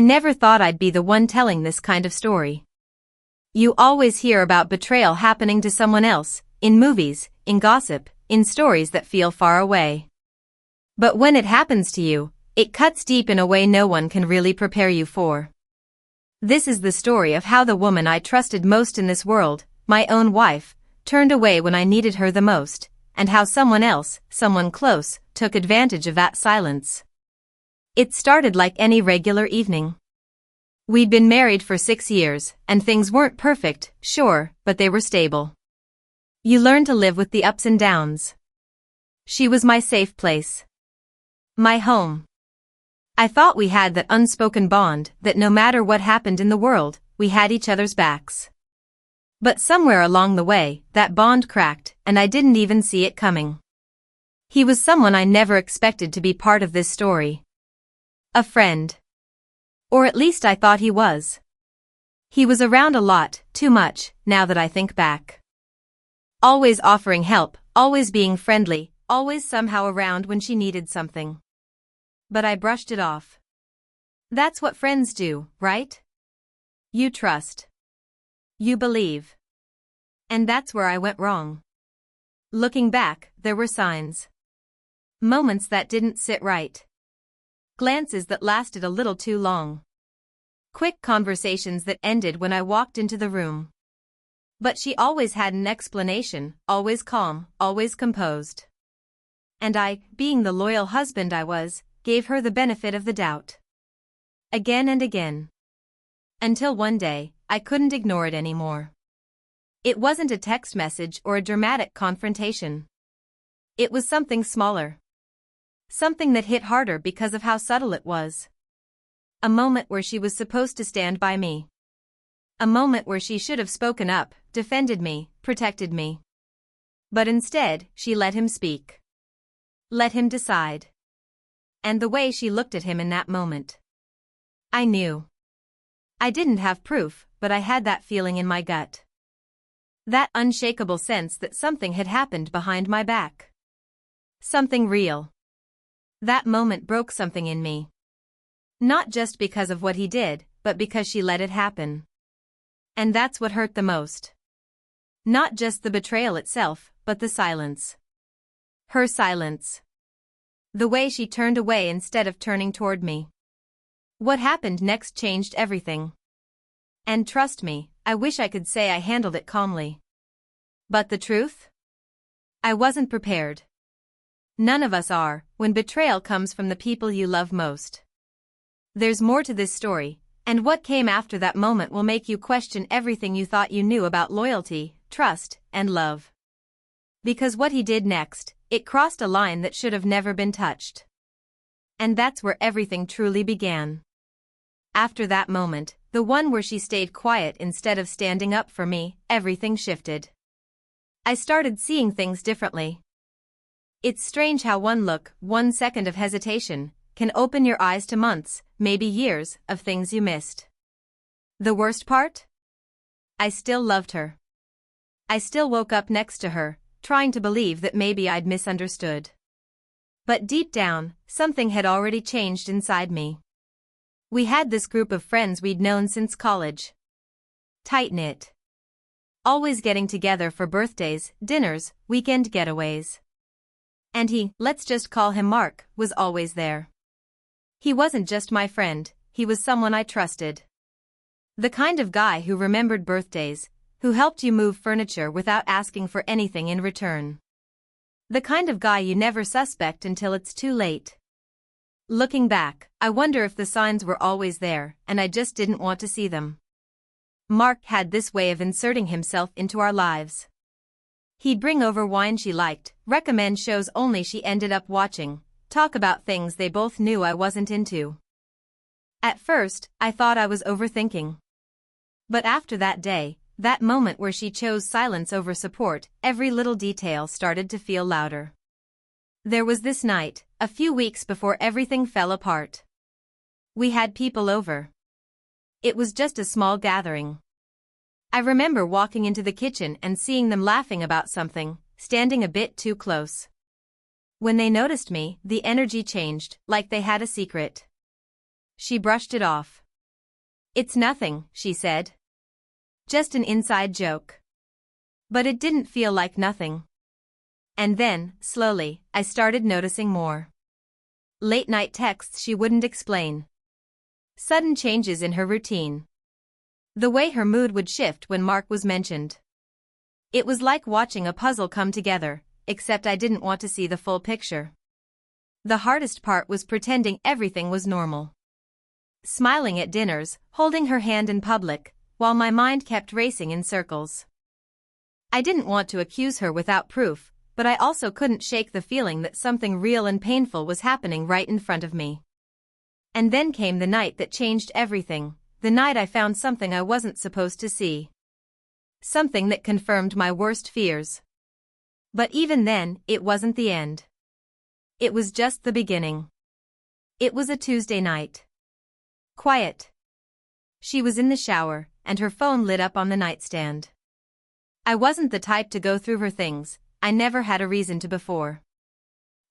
I never thought I'd be the one telling this kind of story. You always hear about betrayal happening to someone else, in movies, in gossip, in stories that feel far away. But when it happens to you, it cuts deep in a way no one can really prepare you for. This is the story of how the woman I trusted most in this world, my own wife, turned away when I needed her the most, and how someone else, someone close, took advantage of that silence. It started like any regular evening. We'd been married for 6 years, and things weren't perfect, sure, but they were stable. You learn to live with the ups and downs. She was my safe place. My home. I thought we had that unspoken bond that no matter what happened in the world, we had each other's backs. But somewhere along the way, that bond cracked, and I didn't even see it coming. He was someone I never expected to be part of this story. A friend. Or at least I thought he was. He was around a lot, too much, now that I think back. Always offering help, always being friendly, always somehow around when she needed something. But I brushed it off. That's what friends do, right? You trust. You believe. And that's where I went wrong. Looking back, there were signs. Moments that didn't sit right. Glances that lasted a little too long. Quick conversations that ended when I walked into the room. But she always had an explanation, always calm, always composed. And I, being the loyal husband I was, gave her the benefit of the doubt. Again and again. Until one day, I couldn't ignore it anymore. It wasn't a text message or a dramatic confrontation. It was something smaller. Something that hit harder because of how subtle it was. A moment where she was supposed to stand by me. A moment where she should have spoken up, defended me, protected me. But instead, she let him speak. Let him decide. And the way she looked at him in that moment. I knew. I didn't have proof, but I had that feeling in my gut. That unshakable sense that something had happened behind my back. Something real. That moment broke something in me. Not just because of what he did, but because she let it happen. And that's what hurt the most. Not just the betrayal itself, but the silence. Her silence. The way she turned away instead of turning toward me. What happened next changed everything. And trust me, I wish I could say I handled it calmly. But the truth? I wasn't prepared. None of us are, when betrayal comes from the people you love most. There's more to this story, and what came after that moment will make you question everything you thought you knew about loyalty, trust, and love. Because what he did next, it crossed a line that should have never been touched. And that's where everything truly began. After that moment, the one where she stayed quiet instead of standing up for me, everything shifted. I started seeing things differently. It's strange how one look, 1 second of hesitation, can open your eyes to months, maybe years, of things you missed. The worst part? I still loved her. I still woke up next to her, trying to believe that maybe I'd misunderstood. But deep down, something had already changed inside me. We had this group of friends we'd known since college. Tight-knit. Always getting together for birthdays, dinners, weekend getaways. And he, let's just call him Mark, was always there. He wasn't just my friend, he was someone I trusted. The kind of guy who remembered birthdays, who helped you move furniture without asking for anything in return. The kind of guy you never suspect until it's too late. Looking back, I wonder if the signs were always there, and I just didn't want to see them. Mark had this way of inserting himself into our lives. He'd bring over wine she liked, recommend shows only she ended up watching, talk about things they both knew I wasn't into. At first, I thought I was overthinking. But after that day, that moment where she chose silence over support, every little detail started to feel louder. There was this night, a few weeks before everything fell apart. We had people over. It was just a small gathering. I remember walking into the kitchen and seeing them laughing about something, standing a bit too close. When they noticed me, the energy changed, like they had a secret. She brushed it off. It's nothing, she said. Just an inside joke. But it didn't feel like nothing. And then, slowly, I started noticing more. Late-night texts she wouldn't explain. Sudden changes in her routine. The way her mood would shift when Mark was mentioned. It was like watching a puzzle come together, except I didn't want to see the full picture. The hardest part was pretending everything was normal. Smiling at dinners, holding her hand in public, while my mind kept racing in circles. I didn't want to accuse her without proof, but I also couldn't shake the feeling that something real and painful was happening right in front of me. And then came the night that changed everything, the night I found something I wasn't supposed to see. Something that confirmed my worst fears. But even then, it wasn't the end. It was just the beginning. It was a Tuesday night. Quiet. She was in the shower, and her phone lit up on the nightstand. I wasn't the type to go through her things, I never had a reason to before.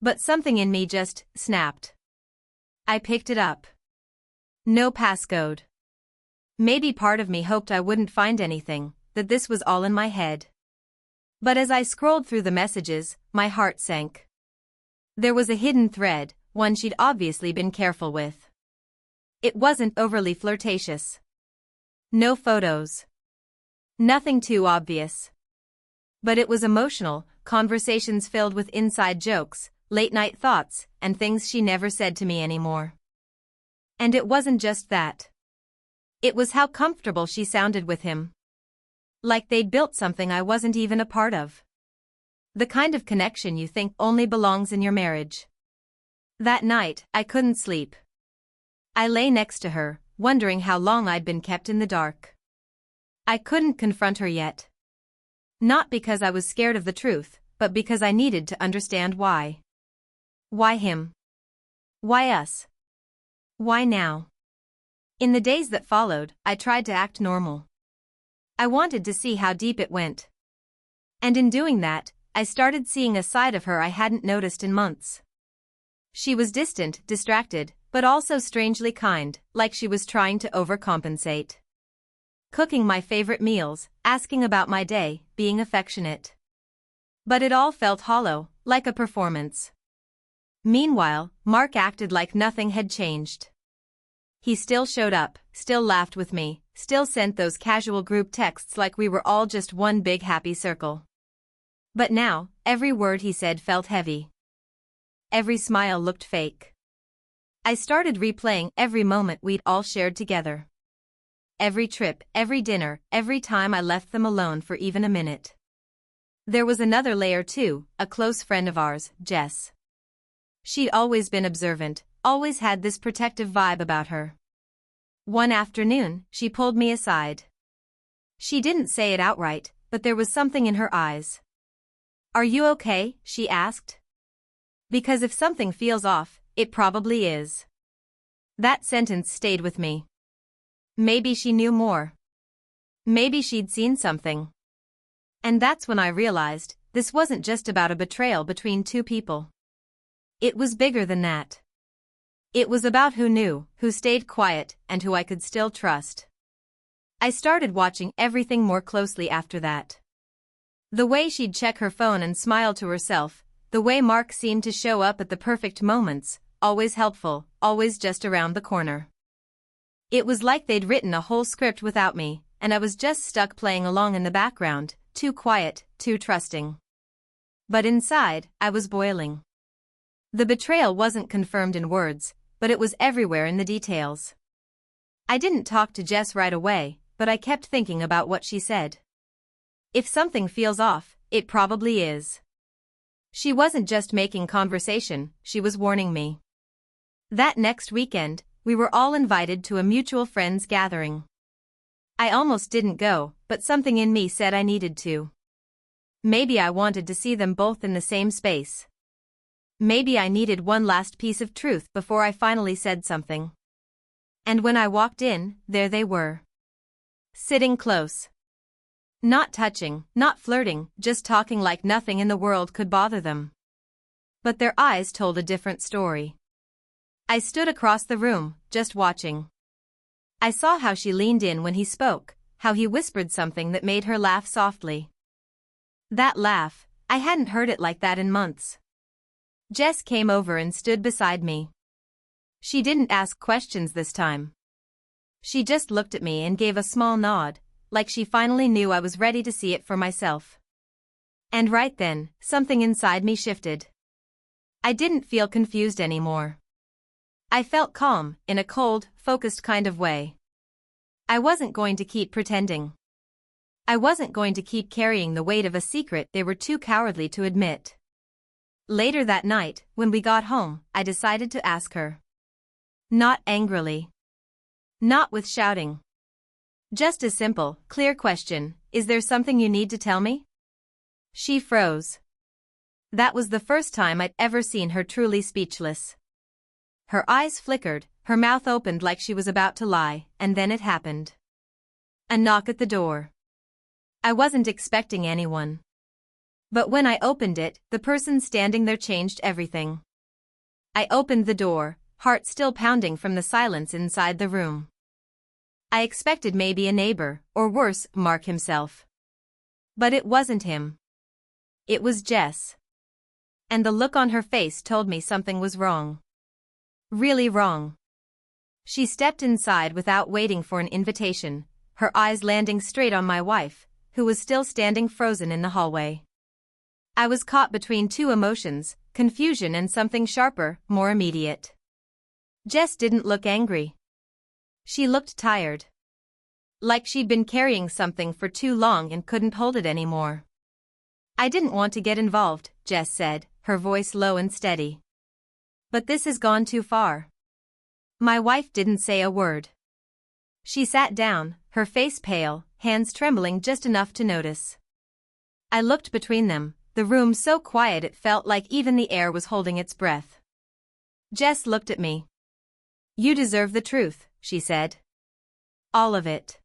But something in me just snapped. I picked it up. No passcode. Maybe part of me hoped I wouldn't find anything, that this was all in my head. But as I scrolled through the messages, my heart sank. There was a hidden thread, one she'd obviously been careful with. It wasn't overly flirtatious. No photos. Nothing too obvious. But it was emotional, conversations filled with inside jokes, late-night thoughts, and things she never said to me anymore. And it wasn't just that. It was how comfortable she sounded with him. Like they'd built something I wasn't even a part of. The kind of connection you think only belongs in your marriage. That night, I couldn't sleep. I lay next to her, wondering how long I'd been kept in the dark. I couldn't confront her yet. Not because I was scared of the truth, but because I needed to understand why. Why him? Why us? Why now? In the days that followed, I tried to act normal. I wanted to see how deep it went. And in doing that, I started seeing a side of her I hadn't noticed in months. She was distant, distracted, but also strangely kind, like she was trying to overcompensate. Cooking my favorite meals, asking about my day, being affectionate. But it all felt hollow, like a performance. Meanwhile, Mark acted like nothing had changed. He still showed up, still laughed with me, still sent those casual group texts like we were all just one big happy circle. But now, every word he said felt heavy. Every smile looked fake. I started replaying every moment we'd all shared together. Every trip, every dinner, every time I left them alone for even a minute. There was another layer too, a close friend of ours, Jess. She'd always been observant, always had this protective vibe about her. One afternoon, she pulled me aside. She didn't say it outright, but there was something in her eyes. "Are you okay?" she asked. Because if something feels off, it probably is. That sentence stayed with me. Maybe she knew more. Maybe she'd seen something. And that's when I realized, this wasn't just about a betrayal between two people. It was bigger than that. It was about who knew, who stayed quiet, and who I could still trust. I started watching everything more closely after that. The way she'd check her phone and smile to herself, the way Mark seemed to show up at the perfect moments, always helpful, always just around the corner. It was like they'd written a whole script without me, and I was just stuck playing along in the background, too quiet, too trusting. But inside, I was boiling. The betrayal wasn't confirmed in words, but it was everywhere in the details. I didn't talk to Jess right away, but I kept thinking about what she said. If something feels off, it probably is. She wasn't just making conversation, she was warning me. That next weekend, we were all invited to a mutual friends gathering. I almost didn't go, but something in me said I needed to. Maybe I wanted to see them both in the same space. Maybe I needed one last piece of truth before I finally said something. And when I walked in, there they were. Sitting close. Not touching, not flirting, just talking like nothing in the world could bother them. But their eyes told a different story. I stood across the room, just watching. I saw how she leaned in when he spoke, how he whispered something that made her laugh softly. That laugh, I hadn't heard it like that in months. Jess came over and stood beside me. She didn't ask questions this time. She just looked at me and gave a small nod, like she finally knew I was ready to see it for myself. And right then, something inside me shifted. I didn't feel confused anymore. I felt calm, in a cold, focused kind of way. I wasn't going to keep pretending. I wasn't going to keep carrying the weight of a secret they were too cowardly to admit. Later that night, when we got home, I decided to ask her. Not angrily. Not with shouting. Just a simple, clear question, is there something you need to tell me? She froze. That was the first time I'd ever seen her truly speechless. Her eyes flickered, her mouth opened like she was about to lie, and then it happened. A knock at the door. I wasn't expecting anyone. But when I opened it, the person standing there changed everything. I opened the door, heart still pounding from the silence inside the room. I expected maybe a neighbor, or worse, Mark himself. But it wasn't him. It was Jess. And the look on her face told me something was wrong. Really wrong. She stepped inside without waiting for an invitation, her eyes landing straight on my wife, who was still standing frozen in the hallway. I was caught between two emotions, confusion and something sharper, more immediate. Jess didn't look angry. She looked tired. Like she'd been carrying something for too long and couldn't hold it anymore. I didn't want to get involved, Jess said, her voice low and steady. But this has gone too far. My wife didn't say a word. She sat down, her face pale, hands trembling just enough to notice. I looked between them, the room so quiet it felt like even the air was holding its breath. Jess looked at me. You deserve the truth, she said. All of it.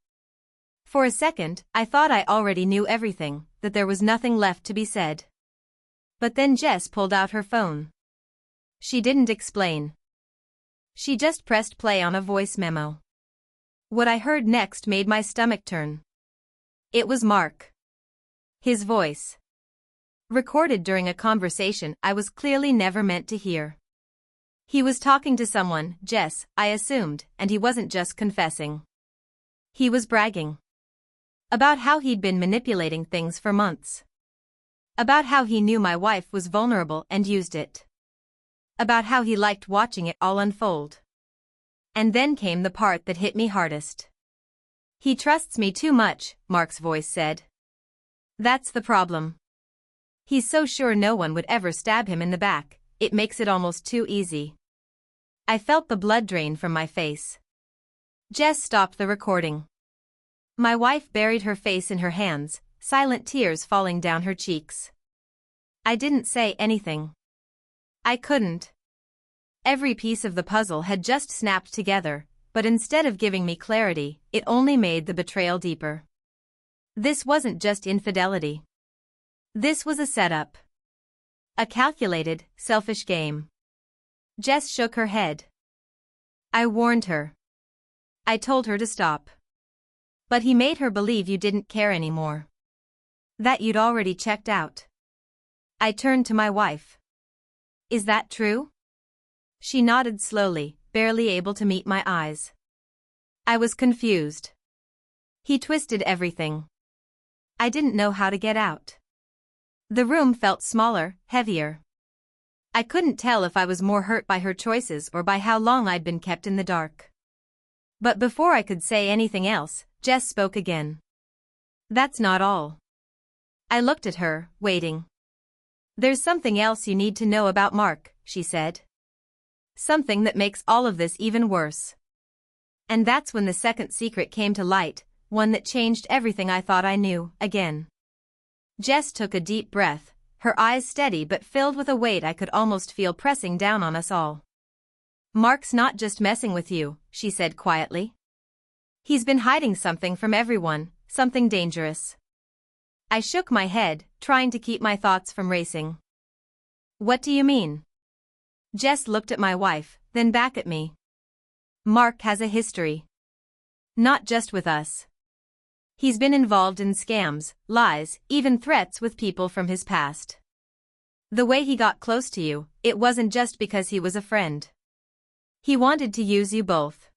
For a second, I thought I already knew everything, that there was nothing left to be said. But then Jess pulled out her phone. She didn't explain. She just pressed play on a voice memo. What I heard next made my stomach turn. It was Mark. His voice. Recorded during a conversation I was clearly never meant to hear. He was talking to someone, Jess, I assumed, and he wasn't just confessing. He was bragging. About how he'd been manipulating things for months. About how he knew my wife was vulnerable and used it. About how he liked watching it all unfold. And then came the part that hit me hardest. He trusts me too much, Mark's voice said. That's the problem. He's so sure no one would ever stab him in the back, it makes it almost too easy. I felt the blood drain from my face. Jess stopped the recording. My wife buried her face in her hands, silent tears falling down her cheeks. I didn't say anything. I couldn't. Every piece of the puzzle had just snapped together, but instead of giving me clarity, it only made the betrayal deeper. This wasn't just infidelity. This was a setup. A calculated, selfish game. Jess shook her head. I warned her. I told her to stop. But he made her believe you didn't care anymore. That you'd already checked out. I turned to my wife. Is that true? She nodded slowly, barely able to meet my eyes. I was confused. He twisted everything. I didn't know how to get out. The room felt smaller, heavier. I couldn't tell if I was more hurt by her choices or by how long I'd been kept in the dark. But before I could say anything else, Jess spoke again. That's not all. I looked at her, waiting. There's something else you need to know about Mark, she said. Something that makes all of this even worse. And that's when the second secret came to light, one that changed everything I thought I knew, again. Jess took a deep breath, her eyes steady but filled with a weight I could almost feel pressing down on us all. Mark's not just messing with you, she said quietly. He's been hiding something from everyone, something dangerous. I shook my head, trying to keep my thoughts from racing. What do you mean? Jess looked at my wife, then back at me. Mark has a history. Not just with us. He's been involved in scams, lies, even threats with people from his past. The way he got close to you, it wasn't just because he was a friend. He wanted to use you both.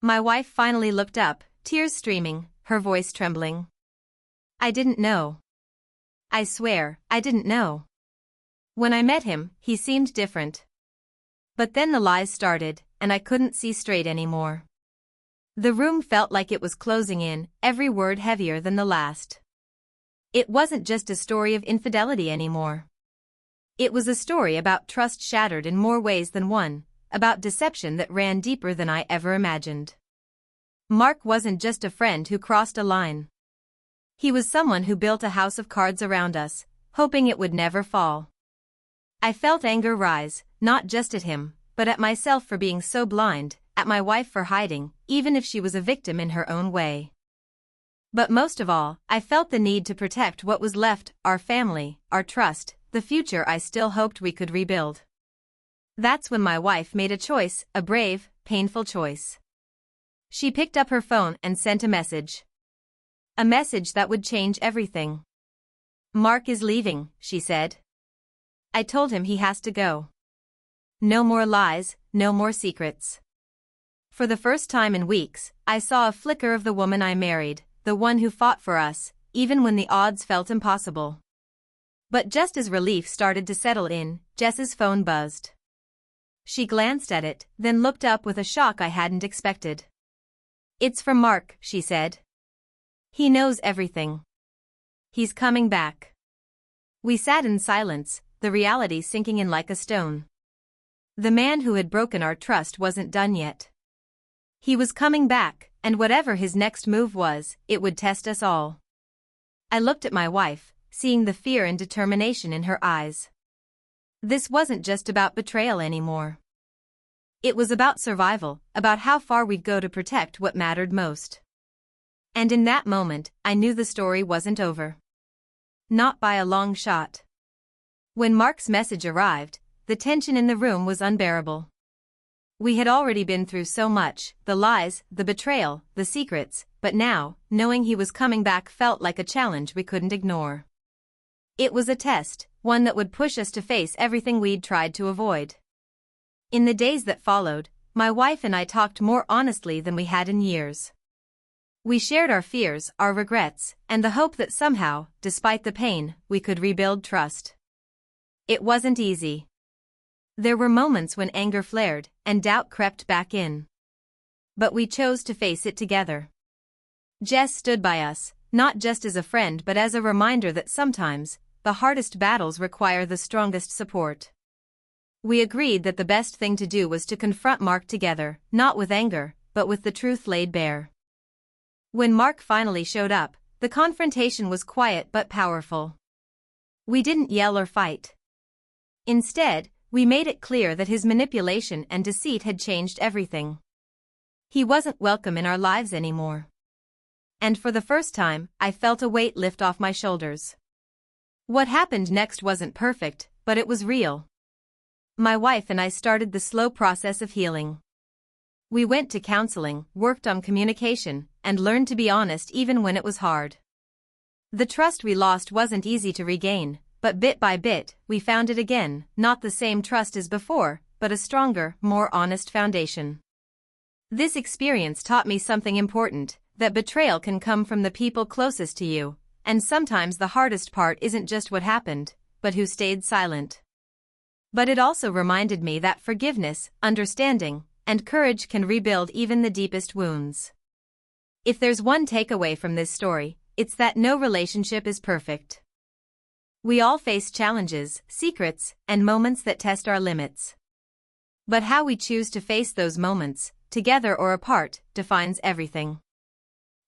My wife finally looked up, tears streaming, her voice trembling. I didn't know. I swear, I didn't know. When I met him, he seemed different. But then the lies started, and I couldn't see straight anymore. The room felt like it was closing in, every word heavier than the last. It wasn't just a story of infidelity anymore. It was a story about trust shattered in more ways than one, about deception that ran deeper than I ever imagined. Mark wasn't just a friend who crossed a line. He was someone who built a house of cards around us, hoping it would never fall. I felt anger rise, not just at him, but at myself for being so blind, at my wife for hiding, even if she was a victim in her own way. But most of all, I felt the need to protect what was left, our family, our trust, the future I still hoped we could rebuild. That's when my wife made a choice, a brave, painful choice. She picked up her phone and sent a message. A message that would change everything. Mark is leaving, she said. I told him he has to go. No more lies, no more secrets. For the first time in weeks, I saw a flicker of the woman I married, the one who fought for us, even when the odds felt impossible. But just as relief started to settle in, Jess's phone buzzed. She glanced at it, then looked up with a shock I hadn't expected. It's from Mark, she said. He knows everything. He's coming back. We sat in silence, the reality sinking in like a stone. The man who had broken our trust wasn't done yet. He was coming back, and whatever his next move was, it would test us all. I looked at my wife, seeing the fear and determination in her eyes. This wasn't just about betrayal anymore. It was about survival, about how far we'd go to protect what mattered most. And in that moment, I knew the story wasn't over. Not by a long shot. When Mark's message arrived, the tension in the room was unbearable. We had already been through so much, the lies, the betrayal, the secrets, but now, knowing he was coming back felt like a challenge we couldn't ignore. It was a test, one that would push us to face everything we'd tried to avoid. In the days that followed, my wife and I talked more honestly than we had in years. We shared our fears, our regrets, and the hope that somehow, despite the pain, we could rebuild trust. It wasn't easy. There were moments when anger flared, and doubt crept back in. But we chose to face it together. Jess stood by us, not just as a friend but as a reminder that sometimes, the hardest battles require the strongest support. We agreed that the best thing to do was to confront Mark together, not with anger, but with the truth laid bare. When Mark finally showed up, the confrontation was quiet but powerful. We didn't yell or fight. Instead, we made it clear that his manipulation and deceit had changed everything. He wasn't welcome in our lives anymore. And for the first time, I felt a weight lift off my shoulders. What happened next wasn't perfect, but it was real. My wife and I started the slow process of healing. We went to counseling, worked on communication, and learned to be honest even when it was hard. The trust we lost wasn't easy to regain, but bit by bit, we found it again, not the same trust as before, but a stronger, more honest foundation. This experience taught me something important, that betrayal can come from the people closest to you, and sometimes the hardest part isn't just what happened, but who stayed silent. But it also reminded me that forgiveness, understanding, and courage can rebuild even the deepest wounds. If there's one takeaway from this story, it's that no relationship is perfect. We all face challenges, secrets, and moments that test our limits. But how we choose to face those moments, together or apart, defines everything.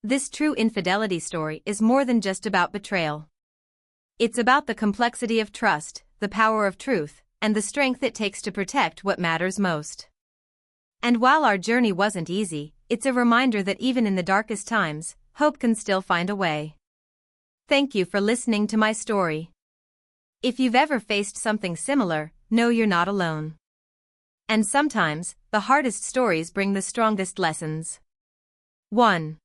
This true infidelity story is more than just about betrayal. It's about the complexity of trust, the power of truth, and the strength it takes to protect what matters most. And while our journey wasn't easy, it's a reminder that even in the darkest times, hope can still find a way. Thank you for listening to my story. If you've ever faced something similar, know you're not alone. And sometimes, the hardest stories bring the strongest lessons. 1.